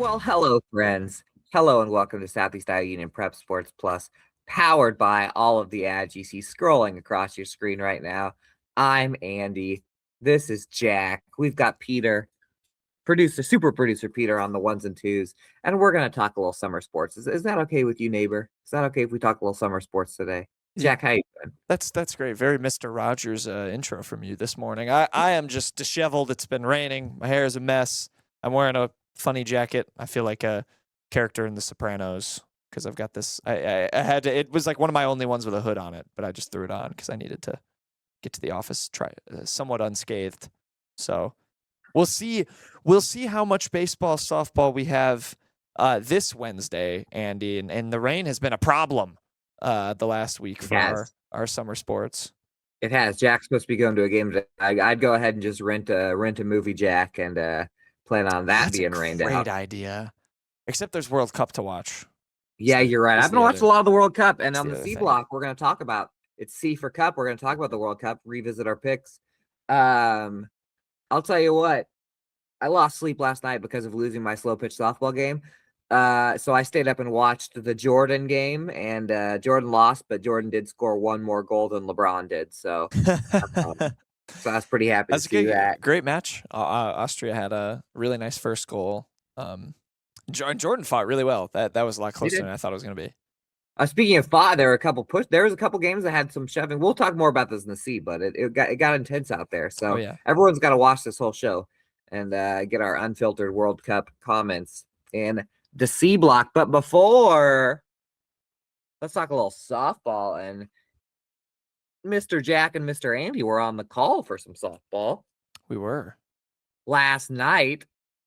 Well, hello, friends. Hello, and welcome to Southeast Iowa Union Prep Sports Plus, powered by all of the ads you see scrolling across your screen right now. I'm Andy. This is Jack. We've got Peter, super producer Peter on the ones and twos, and we're going to talk a little summer sports. Is that okay with you, neighbor? Is that okay if we talk a little summer sports today? Yeah, Jack, how you doing? that's great. Very Mr. Rogers intro from you this morning. I am just disheveled. It's been raining. My hair is a mess. I'm wearing a funny jacket. I feel like a character in The Sopranos because I've got this. I had to. It was like one of my only ones with a hood on it, but I just threw it on because I needed to get to the office somewhat unscathed. So we'll see. We'll see how much baseball, softball we have this Wednesday, Andy. And the rain has been a problem the last week for our summer sports. It has. Jack's supposed to be going to a game today. I'd go ahead and just rent a movie, Jack, and plan on that being rained out. Great idea. Except there's World Cup to watch. Yeah, you're right. I've been watching a lot of the World Cup, and on the C thing. block, we're going to talk about it's C for Cup. We're going to talk about the World Cup, revisit our picks. I'll tell you what, I lost sleep last night because of losing my slow pitch softball game. So I stayed up and watched the Jordan game, and Jordan lost, but Jordan did score one more goal than LeBron did. So, so I was pretty happy to see that. Great match. Austria had a really nice first goal. Jordan fought really well. That was a lot closer than I thought it was going to be. Speaking of fought, there was a couple games that had some shoving. We'll talk more about this in the C, but it got intense out there. So everyone's got to watch this whole show and get our unfiltered World Cup comments in the C block. But before, let's talk a little softball. And Mr. Jack and Mr. Andy were on the call for some softball. We were. Last night,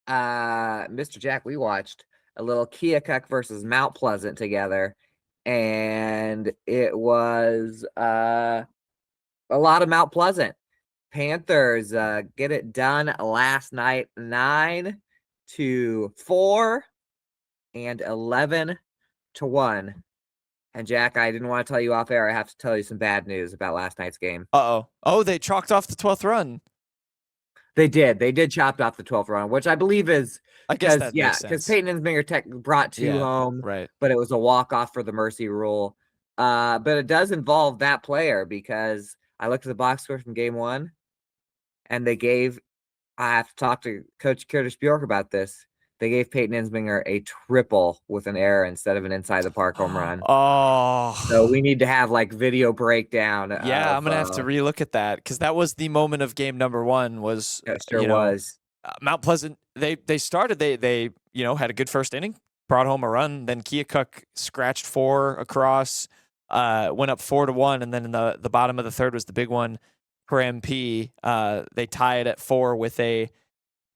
Mr. Jack, we watched a little Keokuk versus Mount Pleasant together. And it was a lot of Mount Pleasant. Panthers get it done last night, 9-4 and 11-1. And Jack, I didn't want to tell you off air. I have to tell you some bad news about last night's game. Oh, they chalked off the 12th run. They did chop off the 12th run, which I believe is because Peyton Ensminger brought two home, right? But it was a walk-off for the mercy rule. But it does involve that player because I looked at the box score from game one, and I have to talk to Coach Curtis Bjork about this. They gave Peyton Ensminger a triple with an error instead of an inside the park home run. Oh, so we need to have video breakdown. Yeah, I'm gonna have to relook at that because that was the moment of game number one. Was Mount Pleasant? They started. They had a good first inning, brought home a run. Then Keokuk scratched 4 across, went up 4-1, and then in the bottom of the third was the big one for MP. They tied at 4 with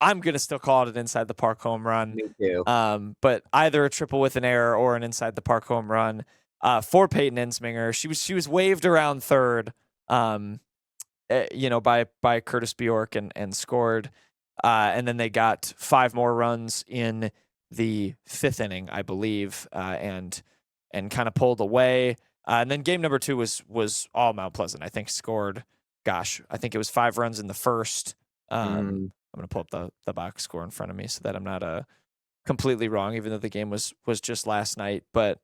I'm going to still call it an inside the park home run. Me too. But either a triple with an error or an inside the park home run for Peyton Ensminger. She was waved around third, by Curtis Bjork and scored. And then they got 5 more runs in the 5th inning, I believe, and kind of pulled away. And then game number 2 was all Mount Pleasant. I think scored, I think it was 5 runs in the first. I'm going to pull up the box score in front of me so that I'm not completely wrong, even though the game was just last night. But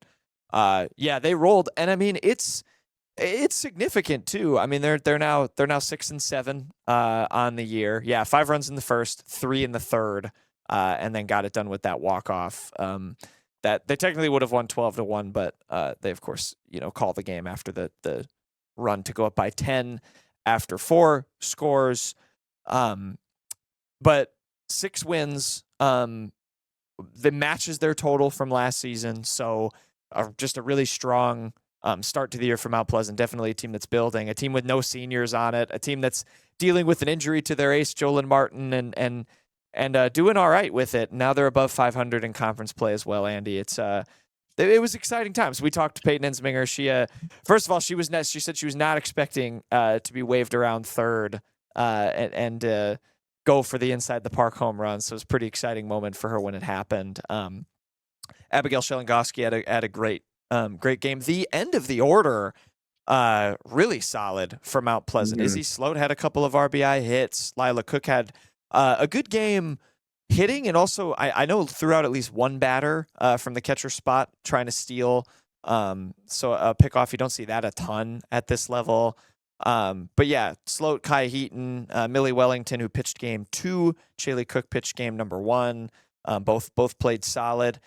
they rolled, and I mean it's significant too. I mean they're now 6-7 on the year. 5 runs in the first, 3 in the third, and then got it done with that walk off. That they technically would have won 12-1, but they of course call the game after the run to go up by 10 after 4 scores. But 6 wins, that matches their total from last season. So just a really strong start to the year for Mount Pleasant. Definitely a team that's building, a team with no seniors on it, a team that's dealing with an injury to their ace, Jolyn Martin, and doing all right with it. Now they're above 500 in conference play as well, Andy. It was exciting times. We talked to Peyton Ensminger. She, first of all, she said she was not expecting to be waved around third and go for the inside the park home run. So it was a pretty exciting moment for her when it happened. Abigail Shellingoski had a great game. The end of the order, really solid for Mount Pleasant. Izzy Sloat had a couple of RBI hits. Lila Cook had a good game hitting, and also I know threw out at least one batter from the catcher spot trying to steal. So a pickoff, you don't see that a ton at this level. But yeah, Sloat, Kai Heaton, Millie Wellington, who pitched game 2, Chaley Cook pitched game number 1. Both played solid.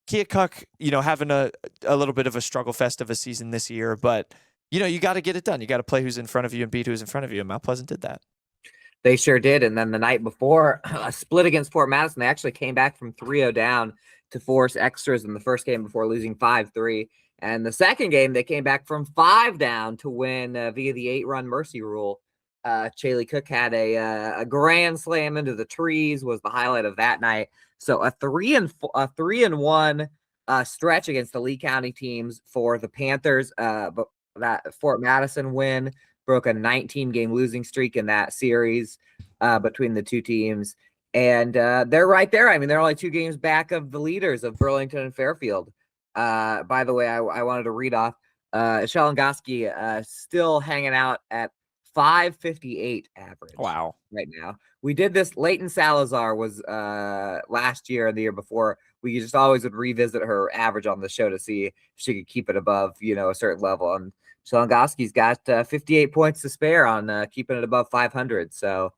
Keokuk, having a little bit of a struggle fest of a season this year, but you got to get it done. You got to play who's in front of you and beat who's in front of you. And Mount Pleasant did that. They sure did. And then the night before, a split against Fort Madison, they actually came back from 3-0 down to force extras in the first game before losing 5-3. And the second game, they came back from 5 down to win via the 8-run mercy rule. Chaley Cook had a grand slam into the trees, was the highlight of that night. So a 3-1 stretch against the Lee County teams for the Panthers. But that Fort Madison win broke a 19-game losing streak in that series between the two teams. And they're right there. I mean, they're only 2 games back of the leaders of Burlington and Fairfield. By the way, I wanted to read off Shalongoski still hanging out at 558 average. Wow. Right now. We did this. Leighton Salazar was last year and the year before. We just always would revisit her average on the show to see if she could keep it above, a certain level. And Shalongoski's got 58 points to spare on keeping it above 500. So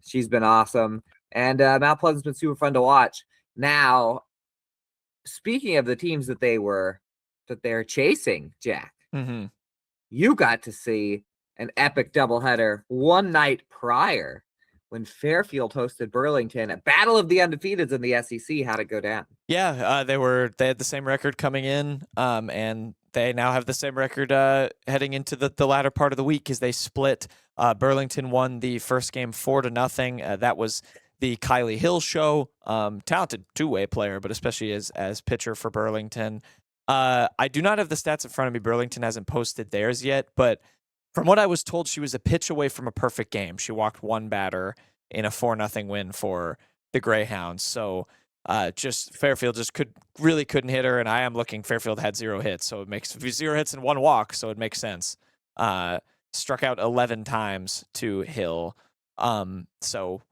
she's been awesome. And Mount Pleasant's been super fun to watch. Now, speaking of the teams that they're chasing, Jack, you got to see an epic doubleheader one night prior when Fairfield hosted Burlington, a battle of the undefeateds in the SEC. How'd it go down? Yeah, they had the same record coming in, and they now have the same record heading into the latter part of the week as they split. Burlington won the first game 4-0. That was the Kylie Hill show. Talented two-way player, but especially as pitcher for Burlington. I do not have the stats in front of me. Burlington hasn't posted theirs yet, but from what I was told, she was a pitch away from a perfect game. She walked one batter in a 4-0 win for the Greyhounds. So just Fairfield couldn't hit her, and I am looking. Fairfield had 0 hits, so it makes 0 hits and 1 walk, so it makes sense. Struck out 11 times to Hill. So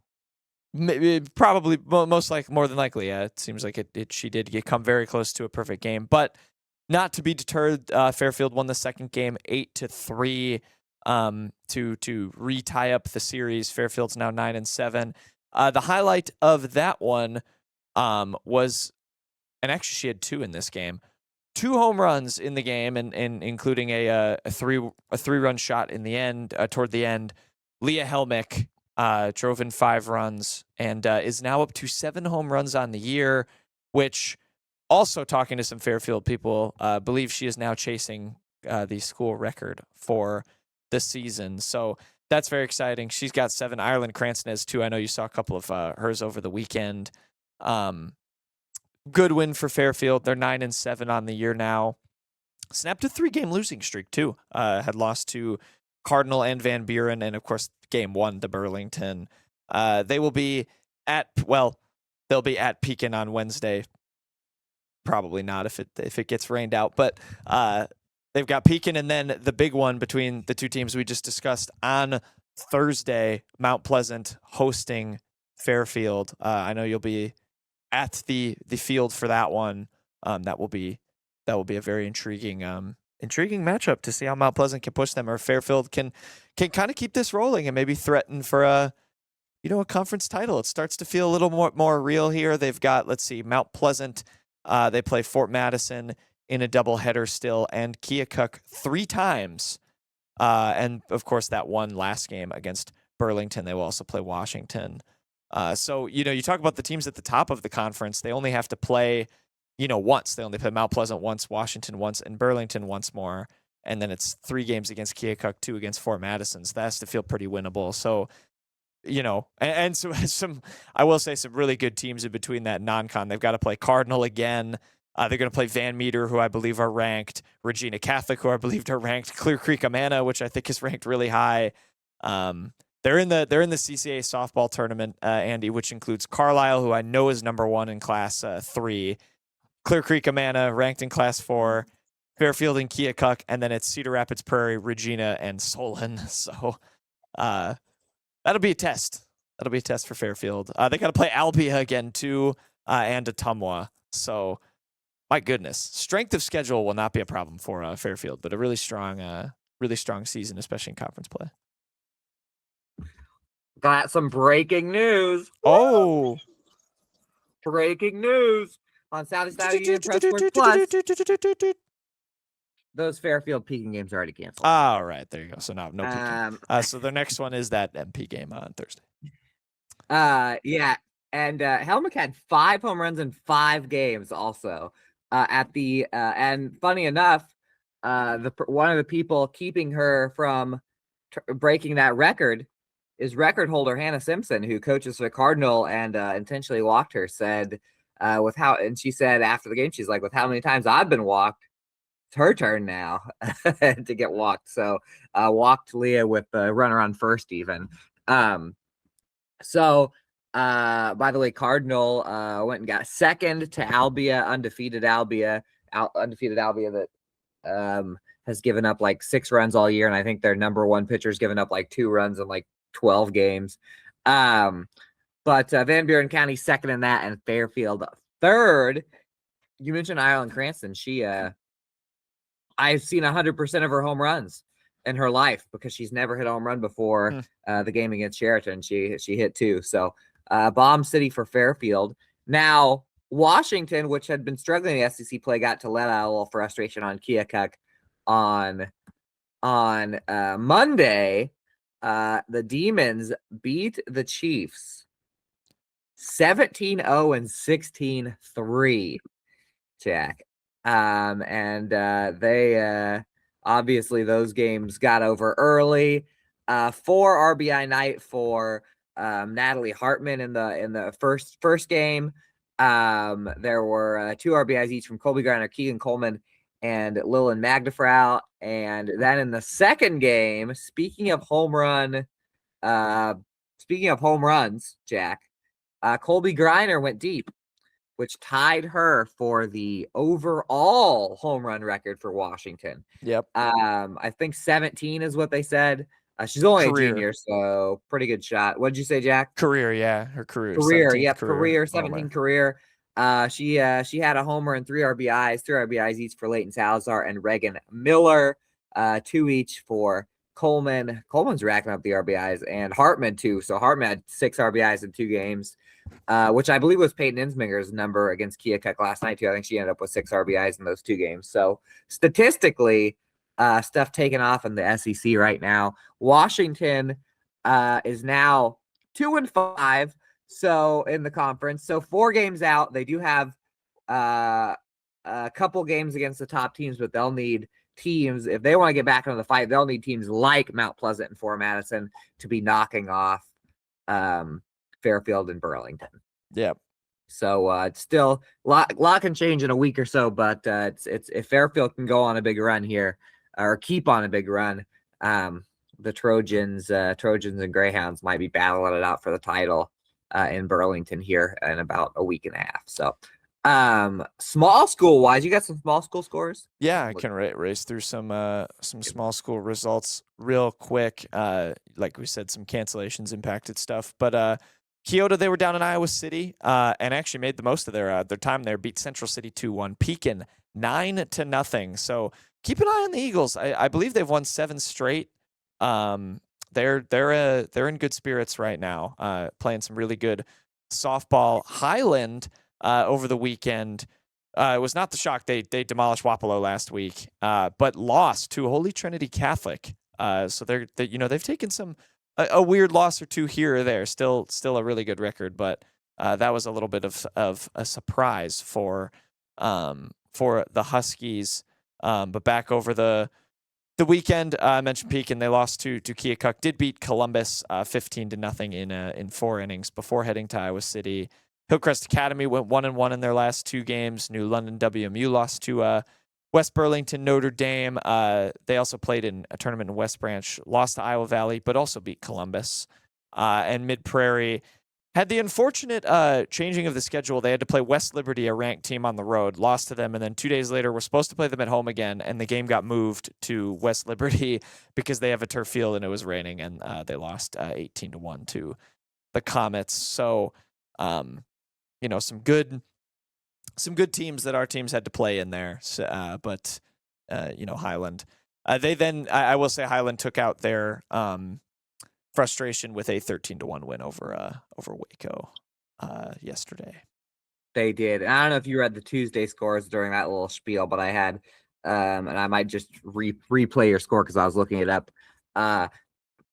maybe, probably, most likely, more than likely, it seems like she did come very close to a perfect game, but not to be deterred. Fairfield won the second game 8-3 to re-tie up the series. Fairfield's now 9-7. The highlight of that one was, and actually she had 2 in this game, 2 home runs in the game, and including a 3-run shot in the end. Toward the end, Leah Helmick drove in 5 runs and is now up to 7 home runs on the year, which, also talking to some Fairfield people, believe she is now chasing the school record for the season. So that's very exciting. She's got 7. Ireland Cranston has 2. I know you saw a couple of hers over the weekend. Good win for Fairfield. They're 9-7 on the year now. Snapped a 3-game losing streak too. Had lost to Cardinal and Van Buren, and of course game 1 to Burlington. They'll be at Pekin on Wednesday. Probably not if it gets rained out, but they've got Pekin, and then the big one between the two teams we just discussed on Thursday, Mount Pleasant hosting Fairfield. I know you'll be at the field for that one. That will be a very intriguing matchup to see how Mount Pleasant can push them, or Fairfield can kind of keep this rolling and maybe threaten for a conference title. It starts to feel a little more real here. They've got, let's see, Mount Pleasant. They play Fort Madison in a doubleheader still, and Keokuk 3 times. And, of course, that one last game against Burlington. They will also play Washington. So, you talk about the teams at the top of the conference. They only have to play, once. They only play Mount Pleasant once, Washington once, and Burlington once more. And then it's 3 games against Keokuk, 2 against Fort Madison. So that has to feel pretty winnable. So, and so I will say some really good teams in between that non-con. They've got to play Cardinal again. They're going to play Van Meter, who I believe are ranked, Regina Catholic, who I believe are ranked, Clear Creek Amana, which I think is ranked really high. They're in the CCA softball tournament, Andy, which includes Carlisle, who I know is number 1 in Class 3, Clear Creek Amana ranked in Class 4, Fairfield and Keokuk, and then it's Cedar Rapids Prairie, Regina, and Solon. So that'll be a test. That'll be a test for Fairfield. They got to play Albia again too, and Atumwa. So, my goodness, strength of schedule will not be a problem for Fairfield, but a really strong season, especially in conference play. Got some breaking news. Oh, breaking news on Saturday Union Press Sports Plus. Those Fairfield Pekin games are already canceled. All right, there you go. So no Pekin. So their next one is that MP game on Thursday. Yeah, and Helmick had 5 home runs in 5 games. Also, at the and funny enough, one of the people keeping her from breaking that record is record holder Hannah Simpson, who coaches for the Cardinal and intentionally walked her. Said and she said after the game, she's like, with how many times I've been walked, it's her turn now to get walked. So walked Leah with the runner on first even. So by the way, Cardinal went and got second to Albia, undefeated Albia that has given up like 6 runs all year, and I think their number 1 pitcher's given up like 2 runs in like 12 games. But Van Buren County second in that, and Fairfield third. You mentioned Ireland Cranston. She I've seen 100% of her home runs in her life because she's never hit a home run before the game against Sheraton. She hit 2. So bomb city for Fairfield. Now Washington, which had been struggling in the SEC play, got to let out a little frustration on Keokuk on Monday. The Demons beat the Chiefs 17-0 and 16-3, Jack. And they obviously those games got over early. 4 RBI night for Natalie Hartman in the first game. There were 2 RBIs each from Colby Griner, Keegan Coleman, and Lillian Magdafrau. And then in the second game, speaking of home runs, Jack, Colby Griner went deep, which tied her for the overall home run record for Washington. Yep. I think 17 is what they said. She's only a junior, so pretty good shot. What did you say, Jack? Career, yeah. Her career. Yep, career, 17 career. She had a homer and 3 RBIs, 3 RBIs each for Leighton Salazar and Reagan Miller, 2 each for Coleman. Coleman's racking up the RBIs, and Hartman too. So Hartman had 6 RBIs in 2 games, which I believe was Peyton Insminger's number against Keokuk last night too. I think she ended up with 6 RBIs in those 2 games. So statistically, stuff taken off in the SEC right now. Washington is now 2-5. So in the conference, so 4 games out. They do have a couple games against the top teams, but they'll need teams, if they want to get back into the fight, they'll need teams like Mount Pleasant and Fort Madison to be knocking off Fairfield and Burlington. Yep. So it's still a lot can change in a week or so, but it's if Fairfield can go on a big run here or keep on a big run, the Trojans and Greyhounds might be battling it out for the title in Burlington here in about a week and a half. So small school wise, you got some small school scores? Yeah, I can race through some small school results real quick. Like we said, some cancellations impacted stuff, but Kyoto, they were down in Iowa City and actually made the most of their time there. Beat Central City 2-1. Pekin 9-0. So keep an eye on the Eagles. I believe they've won 7 straight. They're in good spirits right now. Playing some really good softball. Highland over the weekend. It was not the shock. They demolished Wapello last week, but lost to Holy Trinity Catholic. So they've taken a weird loss or 2 here or there. Still a really good record, but that was a little bit of a surprise for the Huskies. But back over the weekend, I mentioned Pekin. They lost to Keokuk. Did beat Columbus 15-0 in 4 innings before heading to Iowa City. Hillcrest Academy went 1-1 in their last 2 games. New London WMU lost to West Burlington Notre Dame. They also played in a tournament in West Branch, lost to Iowa Valley, but also beat Columbus. And Mid Prairie had the unfortunate changing of the schedule. They had to play West Liberty, a ranked team, on the road, lost to them, and then 2 days later were supposed to play them at home again, and the game got moved to West Liberty because they have a turf field and it was raining, and they lost 18-1 to Comets. So, some good teams that our teams had to play in there. So, but Highland, I will say Highland took out their frustration with a 13-1 win over Waco yesterday. They did. And I don't know if you read the Tuesday scores during that little spiel, but I had, and I might just replay your score because I was looking it up.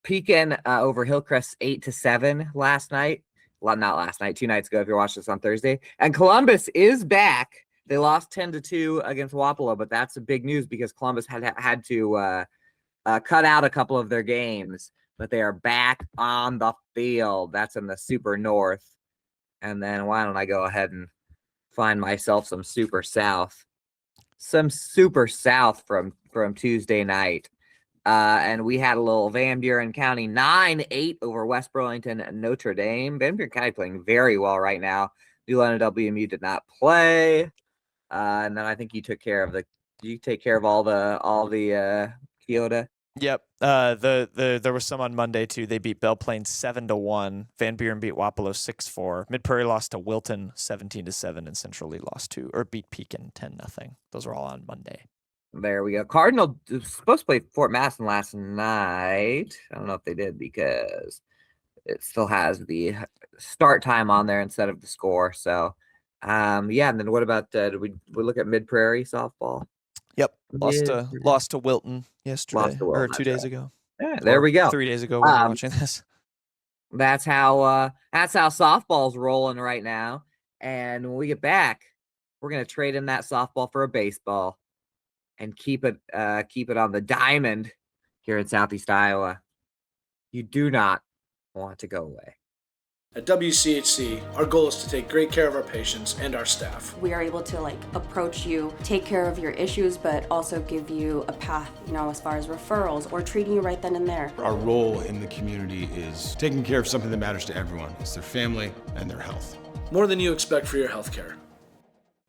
Pekin over Hillcrest 8-7 last night. Well, not last night, 2 nights ago. If you're watching this on Thursday, and Columbus is back. They lost 10-2 against Wapello, but that's a big news because Columbus had to cut out a couple of their games, but they are back on the field. That's in the Super North. And then why don't I go ahead and find myself some Super South from Tuesday night. And we had a little Van Buren County 9-8 over West Burlington and Notre Dame. Van Buren County playing very well right now. New London WMU did not play. And then I think you take care of all the Kyoto. Yep. There was some on Monday too. They beat Belle Plaine 7-1. Van Buren beat Wapello 6-4. Mid Prairie lost to Wilton 17-7, and Central Lee beat Pekin 10-0. Those were all on Monday. There we go. Cardinal was supposed to play Fort Masson last night. I don't know if they did because it still has the start time on there instead of the score. So, And then what about did we look at Mid Prairie softball? Yep, lost to Wilton yesterday or 2 days ago. Yeah, there we go. 3 days ago when we're watching this. That's how softball's rolling right now. And when we get back, we're gonna trade in that softball for a baseball and keep it on the diamond here in Southeast Iowa. You do not want to go away. At WCHC, our goal is to take great care of our patients and our staff. We are able to approach you, take care of your issues, but also give you a path, as far as referrals or treating you right then and there. Our role in the community is taking care of something that matters to everyone. It's their family and their health. More than you expect for your health care.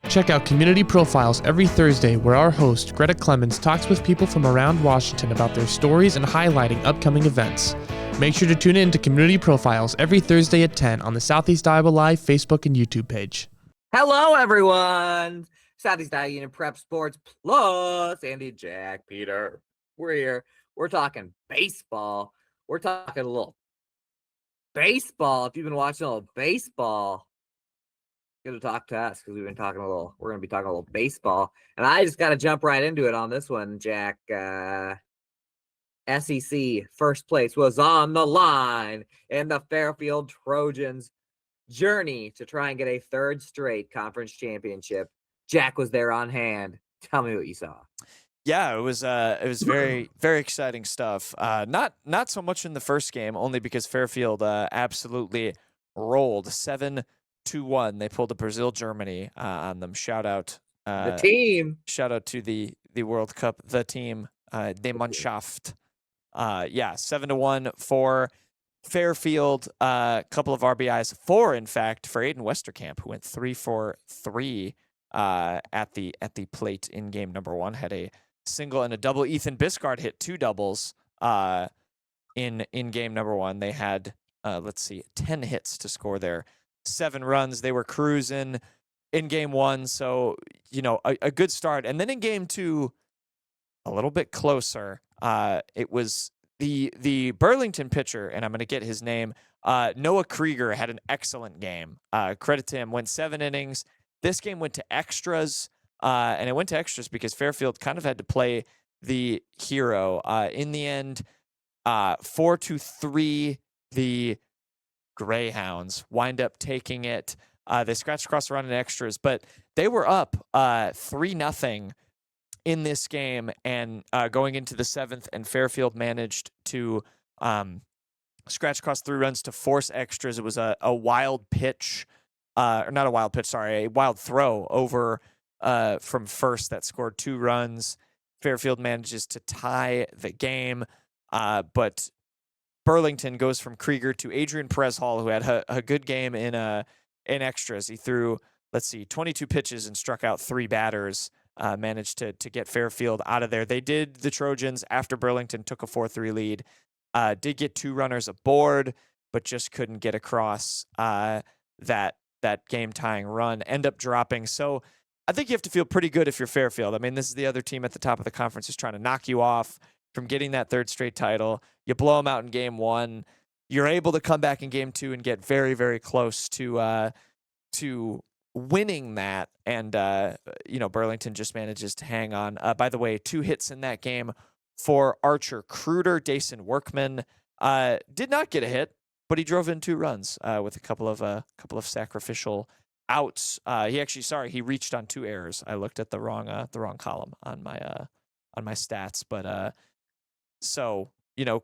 Check out Community Profiles every Thursday, where our host, Greta Clemens, talks with people from around Washington about their stories and highlighting upcoming events. Make sure to tune in to Community Profiles every Thursday at 10 on the Southeast Iowa Live Facebook and YouTube page. Hello, everyone. Southeast Iowa Unit Prep Sports Plus. Andy, Jack, Peter. We're here. We're talking baseball. We're talking a little baseball. If you've been watching a little baseball, you're going to talk to us because we're going to be talking a little baseball. And I just got to jump right into it on this one, Jack. SEC first place was on the line in the Fairfield Trojans' journey to try and get a third straight conference championship. Jack was there on hand. Tell me what you saw. Yeah, it was very, very exciting stuff. Not so much in the first game, only because Fairfield absolutely rolled 7-1. They pulled a Brazil-Germany on them. Shout out the team. Shout out to the World Cup, the team, Die Mannschaft. 7-1 for Fairfield. A couple of RBIs, 4 in fact for Aiden Westerkamp, who went 3 for 3 at the plate in game number 1. Had a single and a double. Ethan Biscard hit 2 doubles in game number 1. They had 10 hits to score there, 7 runs. They were cruising in game 1, so a good start. And then in game 2, a little bit closer. It was the Burlington pitcher, and I'm going to get his name. Noah Krieger had an excellent game. Credit to him. Went 7 innings. This game went to extras, and it went to extras because Fairfield kind of had to play the hero. In the end, 4-3, the Greyhounds wind up taking it. They scratched across the run in extras, but they were up 3-0 in this game, and going into the 7th, and Fairfield managed to scratch across 3 runs to force extras. It was a wild pitch, or not a wild pitch, sorry, a wild throw over from first that scored 2 runs. Fairfield manages to tie the game, but Burlington goes from Krieger to Adrian Perez Hall, who had a good game in extras. He threw, 22 pitches and struck out 3 batters. Managed to get Fairfield out of there. They did, the Trojans, after Burlington took a 4-3 lead, did get 2 runners aboard, but just couldn't get across that game tying run, end up dropping. So I think you have to feel pretty good if you're Fairfield. I mean, this is the other team at the top of the conference who's trying to knock you off from getting that third straight title. You blow them out in game 1. You're able to come back in game 2 and get very, very close to winning that. And, Burlington just manages to hang on. By the way, 2 hits in that game for Archer Kruder. Dason Workman did not get a hit, but he drove in 2 runs with a couple of sacrificial outs. He reached on 2 errors. I looked at the wrong column on my stats, but so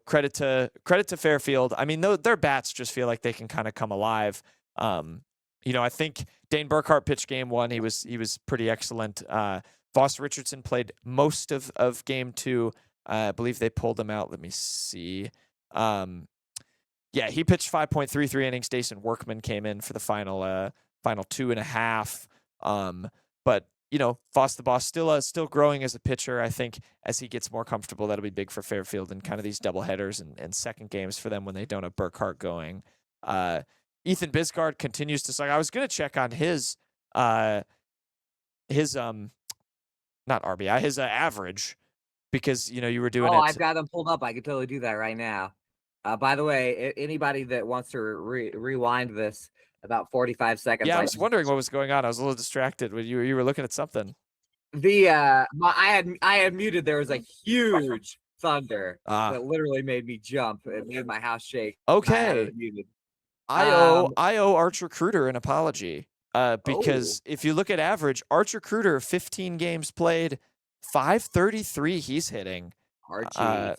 credit to Fairfield. I mean, their bats just feel like they can kind of come alive. I think Dane Burkhart pitched game 1. He was pretty excellent. Voss Richardson played most of game 2. I believe they pulled him out. Let me see. He pitched 5.33 innings. Dason Workman came in for the final 2.5. But Voss the Boss still growing as a pitcher. I think as he gets more comfortable, that'll be big for Fairfield and kind of these double headers and second games for them when they don't have Burkhart going. Ethan Biscard continues to suck. I was going to check on his not RBI, his average, because you were doing it. I've got them pulled up. I can totally do that right now. By the way, anybody that wants to rewind this about 45 seconds. Yeah, I was wondering what was going on. I was a little distracted when you were looking at something. I had muted. There was a huge thunder that literally made me jump. It made my house shake. Okay. I owe Archer Kruder an apology. Because if you look at average, Archer Kruder, 15 games played, 533 he's hitting.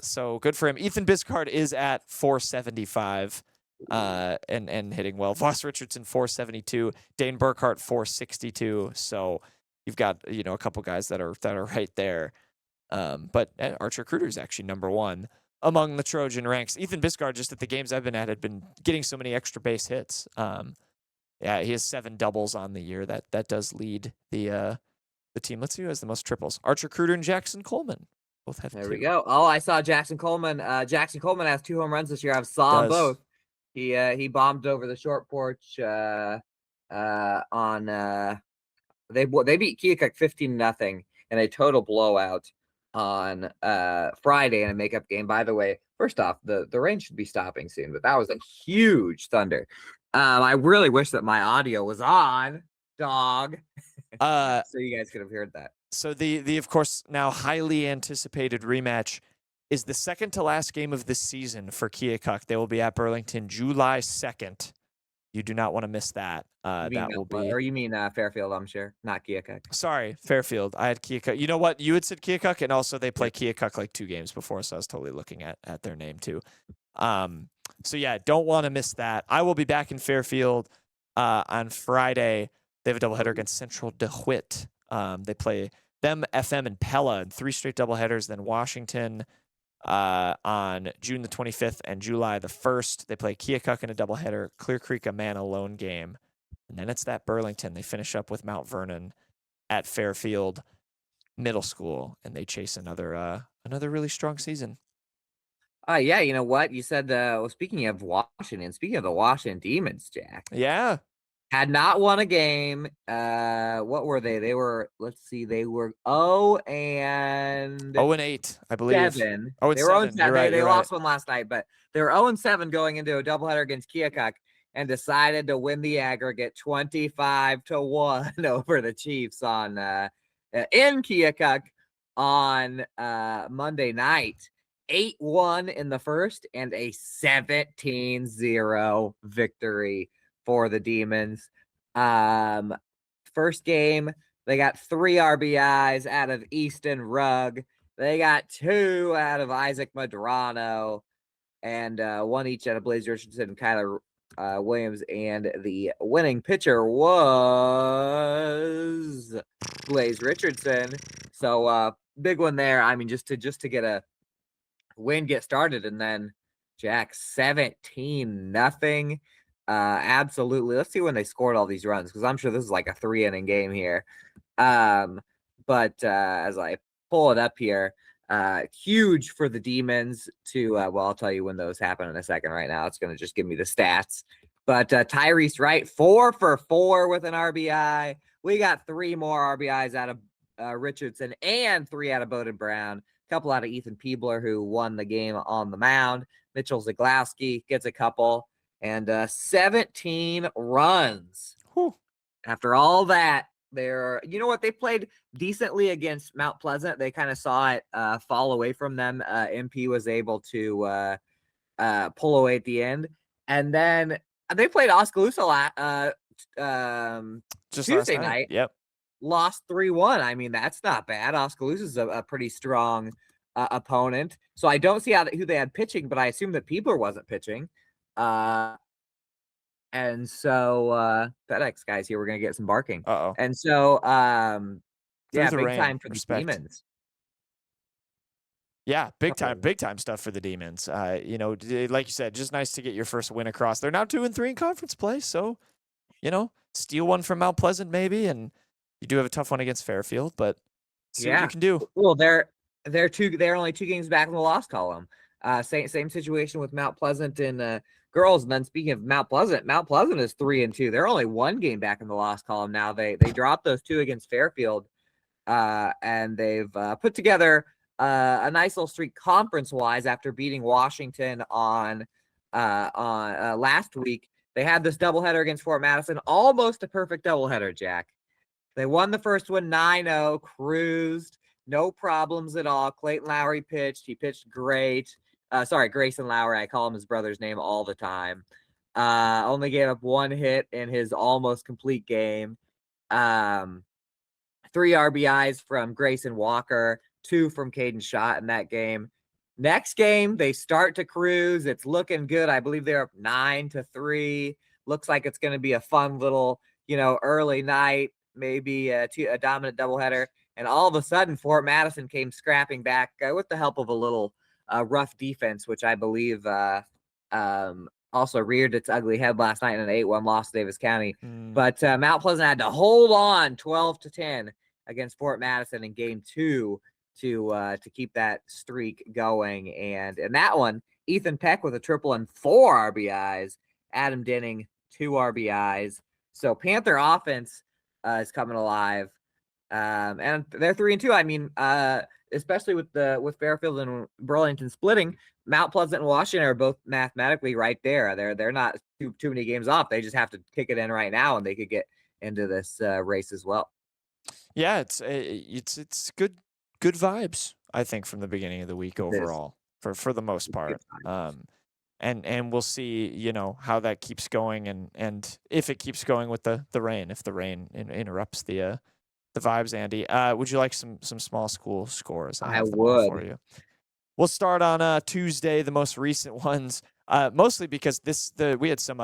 So good for him. Ethan Biscard is at 475 and hitting well. Voss Richardson 472, Dane Burkhart 462. So you've got a couple guys that are right there. But Archer Kruder is actually number 1 among the Trojan ranks. Ethan Biscard, just at the games I've been at, had been getting so many extra base hits. He has 7 doubles on the year. That does lead the team. Let's see who has the most triples. Archer Kruder and Jackson Coleman both have 2. There we go. Oh, I saw Jackson Coleman. Jackson Coleman has 2 home runs this year. I saw them both. He bombed over the short porch on they beat Keokuk 15-0 in a total blowout on Friday in a makeup game. By the way, first off, the rain should be stopping soon, but that was a huge thunder. I really wish that my audio was on, dog. So you guys could have heard that. So the of course now highly anticipated rematch is the second to last game of the season for Keokuk. They will be at Burlington July 2nd. You do not want to miss that. You mean Fairfield, I'm sure, not Keokuk. Sorry, Fairfield. I had Keokuk. You know what? You had said Keokuk, and also they play Keokuk like 2 games before, so I was totally looking at their name too. So yeah, don't want to miss that. I will be back in Fairfield on Friday. They have a doubleheader against Central DeWitt. They play them, FM, and Pella in 3 straight doubleheaders. Then Washington on June the 25th and July the 1st. They play Keokuk in a doubleheader, Clear Creek a man alone game. And then it's that Burlington. They finish up with Mount Vernon at Fairfield Middle School, and they chase another really strong season. Yeah, you know what? You said, speaking of the Washington Demons, Jack. Yeah. Had not won a game. What were they? They were 0-8, I believe. 7. Oh, they were 0-7. They lost one last night, but they were 0-7 going into a doubleheader against Keokuk and decided to win the aggregate 25-1 over the Chiefs in Keokuk on Monday night. 8-1 in the first and a 17-0 victory for the Demons. First game, they got 3 RBIs out of Easton Rugg. They got 2 out of Isaac Madrano and 1 each out of Blaze Richardson and Kyler Williams. And the winning pitcher was Blaze Richardson. So big one there. I mean, just to get a win, get started, and then Jack 17-0. Absolutely. Let's see when they scored all these runs, because I'm sure this is like a 3-inning game here. But as I pull it up here, huge for the Demons to, well, I'll tell you when those happen in a second. Right now, it's going to just give me the stats. But Tyrese Wright, 4 for 4 with an RBI. We got 3 more RBIs out of Richardson and 3 out of Bowden Brown. A couple out of Ethan Peebler, who won the game on the mound. Mitchell Zaglowski gets a couple. And 17 runs. Whew. After all that, you know what? They played decently against Mount Pleasant. They kind of saw it fall away from them. MP was able to pull away at the end. And then they played Oskaloosa just Tuesday night. Yep. Lost 3-1. I mean, that's not bad. Oskaloosa's a pretty strong opponent. So I don't see who they had pitching, but I assume that Peebler wasn't pitching. And so FedEx guys here, we're gonna get some barking. And so big time for the Demons. Yeah, big time stuff for the Demons. Like you said, just nice to get your first win across. They're now 2-3 in conference play, so steal one from Mount Pleasant maybe, and you do have a tough one against Fairfield, but see what you can do. Well, they're only 2 games back in the loss column. Same situation with Mount Pleasant and girls. And then speaking of Mount Pleasant is 3-2. They're only 1 game back in the loss column now. They dropped those 2 against Fairfield, and they've put together a nice little streak conference wise after beating Washington on last week. They had this doubleheader against Fort Madison, almost a perfect doubleheader, Jack. They won the first one 9-0, cruised, no problems at all. Clayton Lowry pitched. He pitched great. Grayson Lowry. I call him his brother's name all the time. Only gave up 1 hit in his almost complete game. 3 RBIs from Grayson Walker, 2 from Caden Schott in that game. Next game, they start to cruise. It's looking good. I believe they're up 9-3. Looks like it's going to be a fun little, early night, maybe a dominant doubleheader. And all of a sudden, Fort Madison came scrapping back with the help of a little rough defense, which I believe also reared its ugly head last night in an 8-1 loss to Davis County. But Mount Pleasant had to hold on 12-10 against Fort Madison in game 2 to keep that streak going. And in that one, Ethan Peck with a triple and 4 RBIs. Adam Denning, 2 RBIs. So Panther offense is coming alive. And they're 3-2. I mean, especially with Fairfield and Burlington splitting, Mount Pleasant and Washington are both mathematically right there. They're not too many games off. They just have to kick it in right now, and they could get into this race as well. Yeah, it's good vibes, I think, from the beginning of the week overall for the most part. And we'll see, how that keeps going, and if it keeps going with the rain, if the rain interrupts the vibes, Andy. Would you like some small school scores? I would. For you. We'll start on Tuesday, the most recent ones, mostly because we had some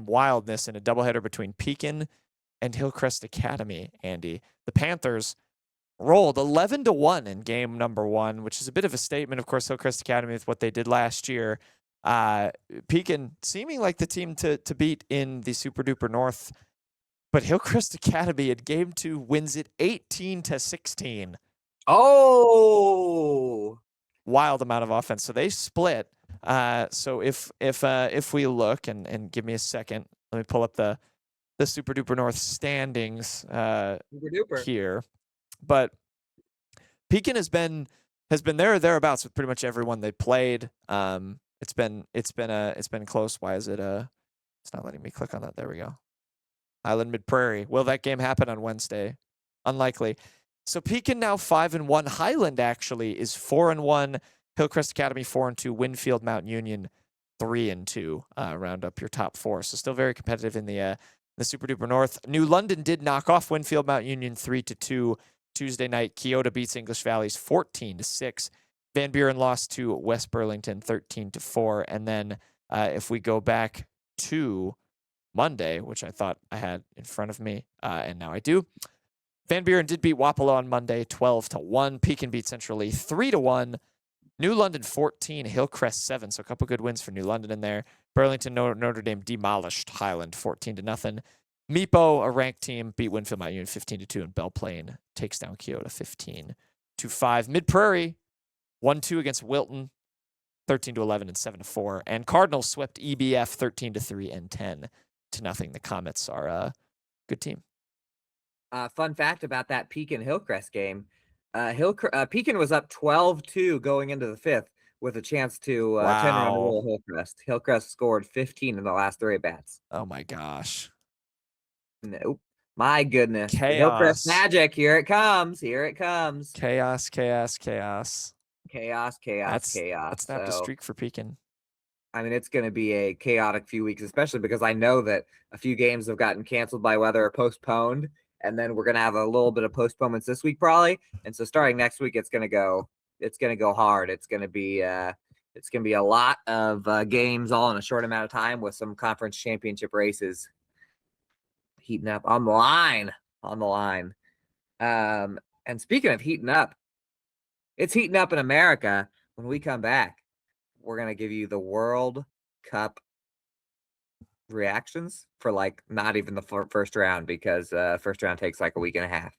wildness in a doubleheader between Pekin and Hillcrest Academy, Andy. The Panthers rolled 11-1 in game number 1, which is a bit of a statement. Of course, Hillcrest Academy with what they did last year. Pekin seeming like the team to beat in the Super Duper North. But Hillcrest Academy in game 2 wins it 18-16. Oh, wild amount of offense. So they split. So if we look and give me a second, let me pull up the Super Duper North standings here. But Pekin has been there or thereabouts with pretty much everyone they played. It's been close. Why is it it's not letting me click on that? There we go. Highland Mid-Prairie. Will that game happen on Wednesday? Unlikely. So Pekin now 5-1. Highland actually is 4-1. Hillcrest Academy 4-2. Winfield Mount Union 3-2. Round up your top 4. So still very competitive in the Super Duper North. New London did knock off Winfield Mount Union 3-2 Tuesday night. Keota beats English Valleys 14-6. Van Buren lost to West Burlington 13-4. And then if we go back to Monday, which I thought I had in front of me, and now I do. Van Buren did beat Wapello on Monday 12-1. Pekin beat Central Lee 3-1. New London 14, Hillcrest 7. So a couple good wins for New London in there. Burlington Notre Dame demolished Highland 14-0. Meepo, a ranked team, beat Winfield Mount Union 15-2, and Belle Plaine takes down Keota 15-5. Mid Prairie 1-2 against Wilton, 13-11 and 7-4. And Cardinals swept EBF 13-3 and 10-0. The Comets are a good team. Fun fact about that Pekin Hillcrest game. Pekin was up 12-2 going into the 5th with a chance to turn around the roll Hillcrest. Hillcrest scored 15 in the last 3 at-bats. Oh, my gosh. Nope. My goodness. Chaos. Hillcrest magic. Here it comes. Here it comes. Chaos. Chaos, chaos. That's snapped a streak for Pekin. I mean, it's going to be a chaotic few weeks, especially because I know that a few games have gotten canceled by weather or postponed. And then we're going to have a little bit of postponements this week, probably. And so starting next week, it's going to go hard. It's going to be a lot of games all in a short amount of time with some conference championship races heating up on the line. And speaking of heating up, it's heating up in America. When we come back, we're going to give you the World Cup reactions for like not even the first round, because first round takes like a week and a half.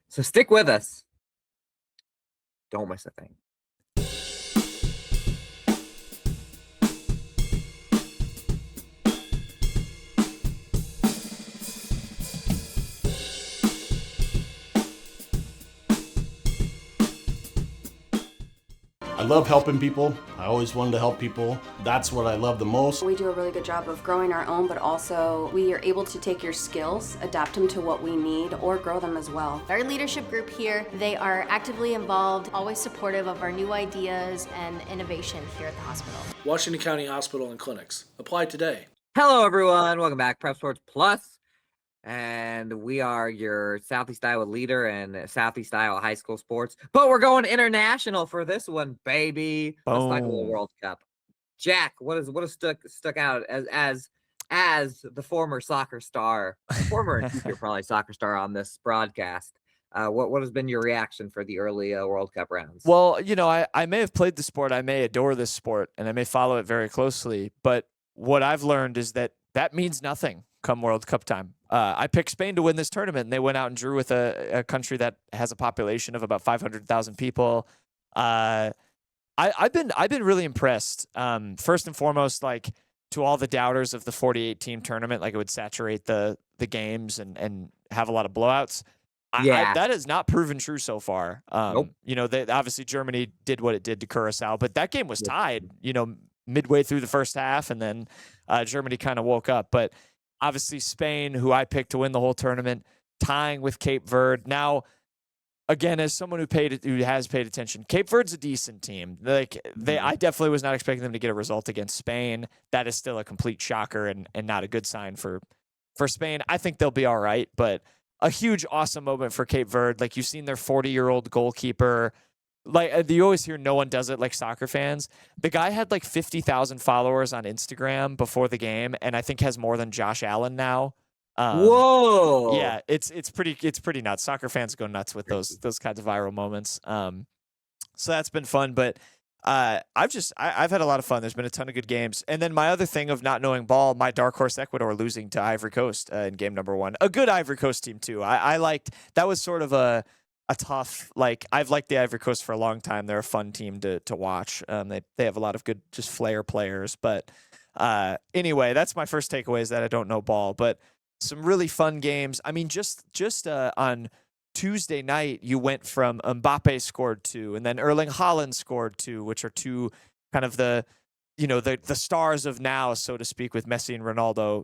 So stick with us. Don't miss a thing. I love helping people. I always wanted to help people. That's what I love the most. We do a really good job of growing our own, but also we are able to take your skills, adapt them to what we need, or grow them as well. Our leadership group here, they are actively involved, always supportive of our new ideas and innovation here at the hospital. Washington County Hospital and Clinics. Apply today. Hello, everyone. Welcome back, Prep Sports Plus. And we are your Southeast Iowa leader in Southeast Iowa high school sports. But we're going international for this one, baby. Let's talk about the World Cup. Jack, what has stuck out as the former soccer star, former and future probably soccer star on this broadcast? What has been your reaction for the early World Cup rounds? Well, I may have played the sport, I may adore this sport, and I may follow it very closely. But what I've learned is that means nothing come World Cup time. I picked Spain to win this tournament, and they went out and drew with a country that has a population of about 500,000 people. I've been really impressed. First and foremost, like, to all the doubters of the 48 team tournament, like it would saturate the games and have a lot of blowouts. That has not proven true so far. Nope. Obviously Germany did what it did to Curacao, but that game was tied, midway through the first half, and then Germany kind of woke up. But obviously Spain, who I picked to win the whole tournament, tying with Cape Verde. Now, again, as someone who has paid attention, Cape Verde's a decent team. I definitely was not expecting them to get a result against Spain. That is still a complete shocker and not a good sign for Spain. I think they'll be all right, but a huge, awesome moment for Cape Verde. Like, you've seen their 40-year-old goalkeeper. Like, you always hear no one does it like soccer fans. The guy had like 50,000 followers on Instagram before the game, and I think has more than Josh Allen now. Whoa! Yeah, it's pretty nuts. Soccer fans go nuts with those kinds of viral moments. So that's been fun. But I've had a lot of fun. There's been a ton of good games. And then my other thing of not knowing ball, my dark horse Ecuador losing to Ivory Coast in game number 1. A good Ivory Coast team too. I liked that. Was sort of a tough, like, I've liked the Ivory Coast for a long time. They're a fun team to watch. They have a lot of good just flair players. But anyway, that's my first takeaway, is that I don't know ball. But some really fun games. I mean, just on Tuesday night, you went from Mbappe scored 2, and then Erling Haaland scored 2, which are two kind of the stars of now, so to speak, with Messi and Ronaldo,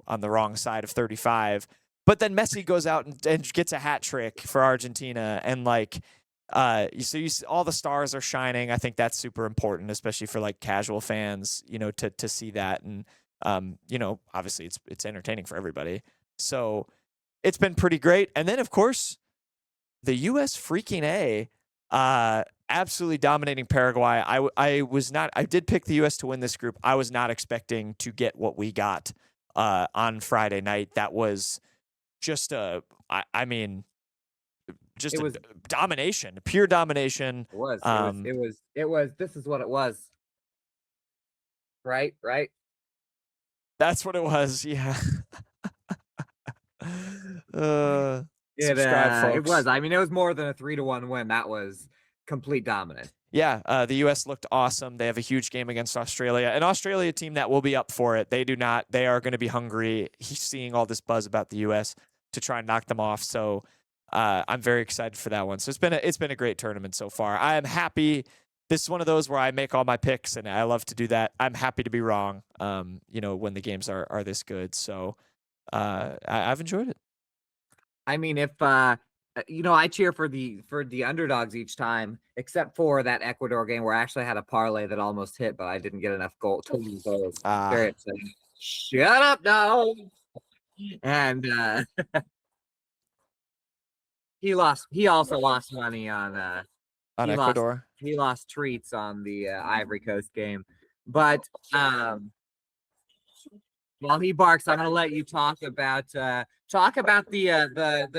on the wrong side of 35. But then Messi goes out and gets a hat trick for Argentina, and all the stars are shining. I think that's super important, especially for like casual fans, to see that, and obviously it's entertaining for everybody. So it's been pretty great. And then of course the U.S. freaking A, absolutely dominating Paraguay. I did pick the U.S. to win this group. I was not expecting to get what we got on Friday night. That was just domination, pure domination. It was. This is what it was. Right. That's what it was. Yeah. It was. I mean, it was more than a 3-1 win. That was complete dominance. Yeah, the U.S. looked awesome. They have a huge game against Australia, an Australia team that will be up for it. They do not. They are going to be hungry. He's seeing all this buzz about the U.S. to try and knock them off. So I'm very excited for that one. So it's been a great tournament so far. I am happy. This is one of those where I make all my picks, and I love to do that. I'm happy to be wrong. When the games are this good. So I've enjoyed it. I mean, if I cheer for the underdogs each time, except for that Ecuador game where I actually had a parlay that almost hit, but I didn't get enough goals. Very upsetting. Shut up, no. And he also lost money on Ecuador. He lost treats on the Ivory Coast game, but while he barks, I'm going to let you talk about the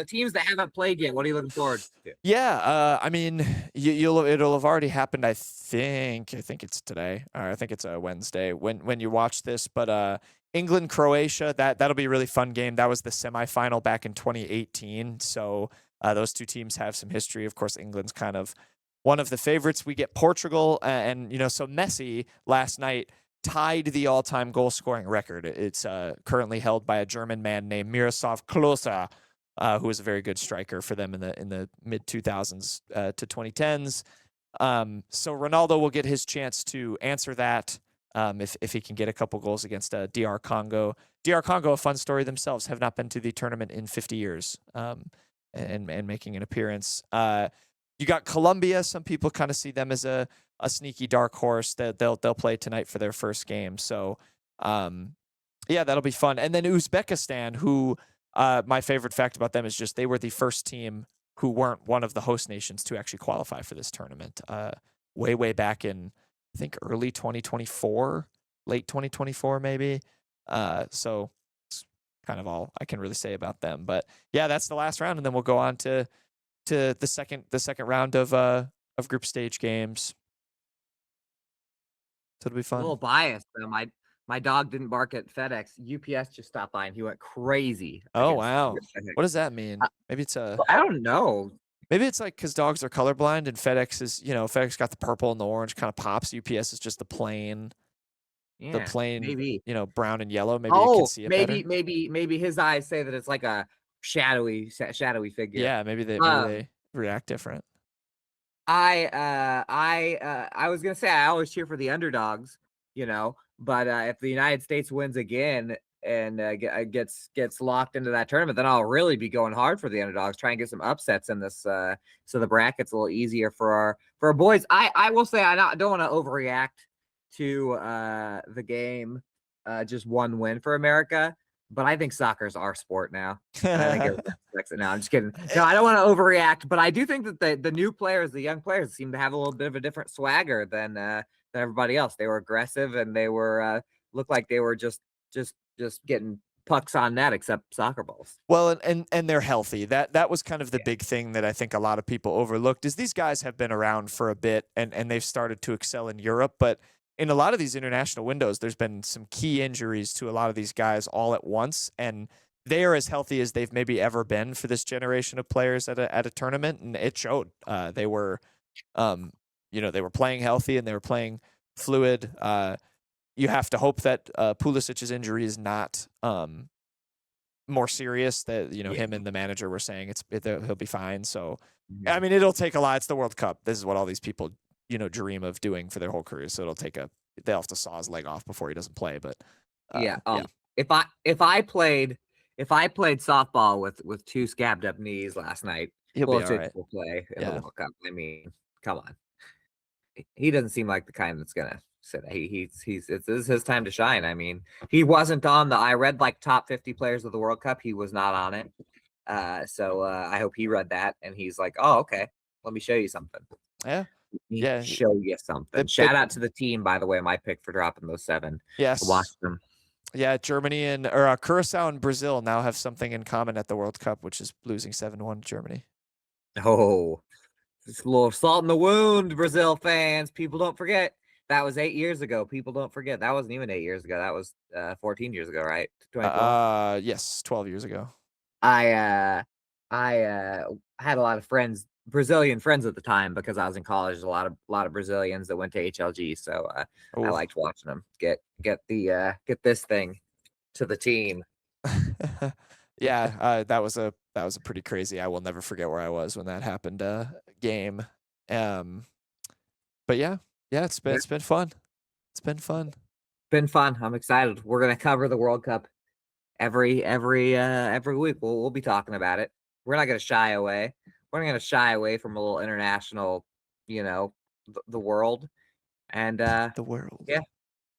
teams that haven't played yet. What are you looking forward to? Yeah, I mean, it'll have already happened. I think it's today, or I think it's a Wednesday when you watch this. But England Croatia, that'll be a really fun game. That was the semifinal back in 2018. So those two teams have some history. Of course, England's kind of one of the favorites. We get Portugal, and so Messi last night tied the all-time goal-scoring record. It's currently held by a German man named Miroslav Klose, who was a very good striker for them in the mid-2000s to 2010s. So Ronaldo will get his chance to answer that if he can get a couple goals against DR Congo. DR Congo, a fun story themselves, have not been to the tournament in 50 years and making an appearance. You got Colombia. Some people kind of see them as a sneaky dark horse that they'll play tonight for their first game. So, that'll be fun. And then Uzbekistan, who my favorite fact about them is just they were the first team who weren't one of the host nations to actually qualify for this tournament. Way back in, I think, early 2024, late 2024 maybe. So it's kind of all I can really say about them. But yeah, that's the last round, and then we'll go on to the second round of group stage games. So it'll be fun. A little biased. My dog didn't bark at FedEx. UPS just stopped by and he went crazy. Oh wow! What does that mean? Maybe it's I don't know. Maybe it's like because dogs are colorblind and FedEx is FedEx got the purple and the orange kind of pops. UPS is just the plain. Yeah, maybe brown and yellow. Maybe you can see it better. Maybe his eyes say that it's like a shadowy figure. Yeah, maybe they react different. I was gonna say I always cheer for the underdogs, but if the United States wins again and gets locked into that tournament, then I'll really be going hard for the underdogs, try and get some upsets in this, so the bracket's a little easier for our boys. I will say I don't want to overreact to the game, just one win for America. But I think soccer's our sport now. I think no, I'm just kidding. No, I don't want to overreact, but I do think that the new players, the young players, seem to have a little bit of a different swagger than everybody else. They were aggressive and they were looked like they were just getting pucks on net, except soccer balls. Well, and they're healthy. That was kind of the big thing that I think a lot of people overlooked is these guys have been around for a bit and they've started to excel in Europe, but in a lot of these international windows, there's been some key injuries to a lot of these guys all at once, and they are as healthy as they've maybe ever been for this generation of players at a tournament, and it showed. They were, they were playing healthy and they were playing fluid. You have to hope that Pulisic's injury is not more serious. That him and the manager were saying he'll be fine. So, I mean, it'll take a lot. It's the World Cup. This is what all these people dream of doing for their whole career. So they'll have to saw his leg off before he doesn't play. But if I played softball with two scabbed up knees last night, he'll be all right. Will play in the World Cup. I mean, come on, he doesn't seem like the kind that's gonna say that this is his time to shine. I mean, he wasn't on I read like top 50 players of the World Cup. He was not on it. So I hope he read that and he's like, oh, okay, let me show you something. Yeah. Show you something. Shout out to the team, by the way, my pick for dropping those 7. Yes. Watch them. Yeah, Germany or Curacao and Brazil now have something in common at the World Cup, which is losing 7-1 to Germany. Oh, it's a little salt in the wound, Brazil fans. People don't forget. That was 8 years ago. People don't forget. That wasn't even 8 years ago. That was 14 years ago, right? 12 years ago. I had a lot of friends Brazilian friends at the time because I was in college. There's a lot of Brazilians that went to HLG, so I liked watching them get this thing to the team. Yeah, that was a pretty crazy. I will never forget where I was when that happened. Game, but yeah, it's been fun. It's been fun. Been fun. I'm excited. We're gonna cover the World Cup every week. We'll be talking about it. We're not gonna shy away. We're not gonna shy away from a little international, the world, and the world. Yeah,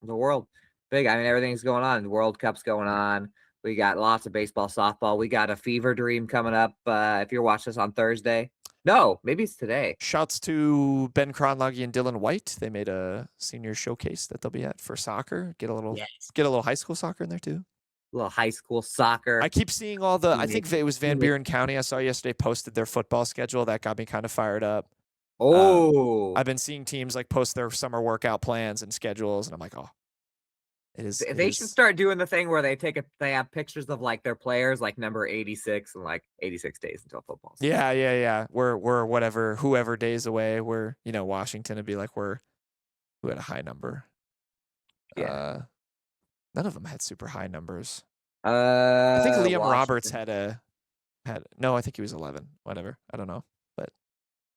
the world. Big. I mean, everything's going on. The World Cup's going on. We got lots of baseball, softball. We got a fever dream coming up. If you're watching this on Thursday, no, maybe it's today. Shouts to Ben Cronloggy and Dylan White. They made a senior showcase that they'll be at for soccer. Get a little high school soccer in there too. A little high school soccer. I keep seeing all the. I think it was Van Buren County. I saw yesterday posted their football schedule. That got me kind of fired up. Oh, I've been seeing teams like post their summer workout plans and schedules, and I'm like, oh. They should start doing the thing where they have pictures of like their players, like number 86 and like 86 days until football. Yeah. We're whoever days away. We're Washington would be like who had a high number. Yeah. None of them had super high numbers. I think Liam Roberts had no. I think he was 11. Whatever. I don't know. But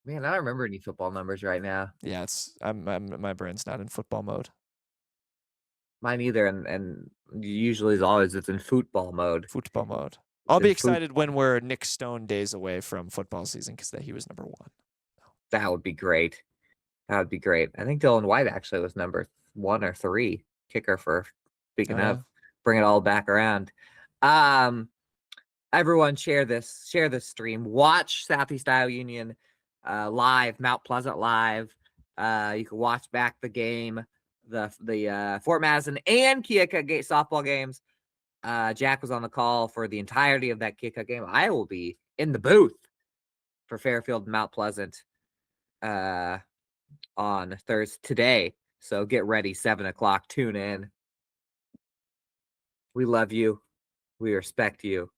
man, I don't remember any football numbers right now. Yeah, my brain's not in football mode. Mine either, and usually it's in football mode. Football mode. I'll be excited when we're Nick Stone days away from football season because he was number 1. That would be great. I think Dylan White actually was number 1 or 3 kicker for. Speaking of, bring it all back around. Everyone share this stream. Watch Southeast Iowa Union live, Mount Pleasant live. You can watch back the game. The Fort Madison and Keokuk Gate softball games. Jack was on the call for the entirety of that Keokuk game. I will be in the booth for Fairfield and Mount Pleasant on Thursday today. So get ready, 7:00. Tune in. We love you. We respect you.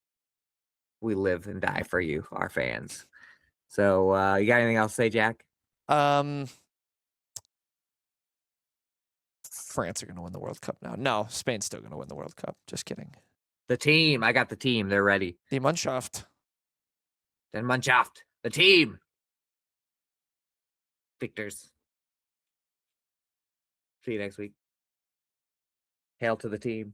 We live and die for you, our fans. So you got anything else to say, Jack? France are going to win the World Cup now. No, Spain's still going to win the World Cup. Just kidding. The team. I got the team. They're ready. Die Mannschaft. Den Mannschaft. The team. Victors. See you next week. Hail to the team.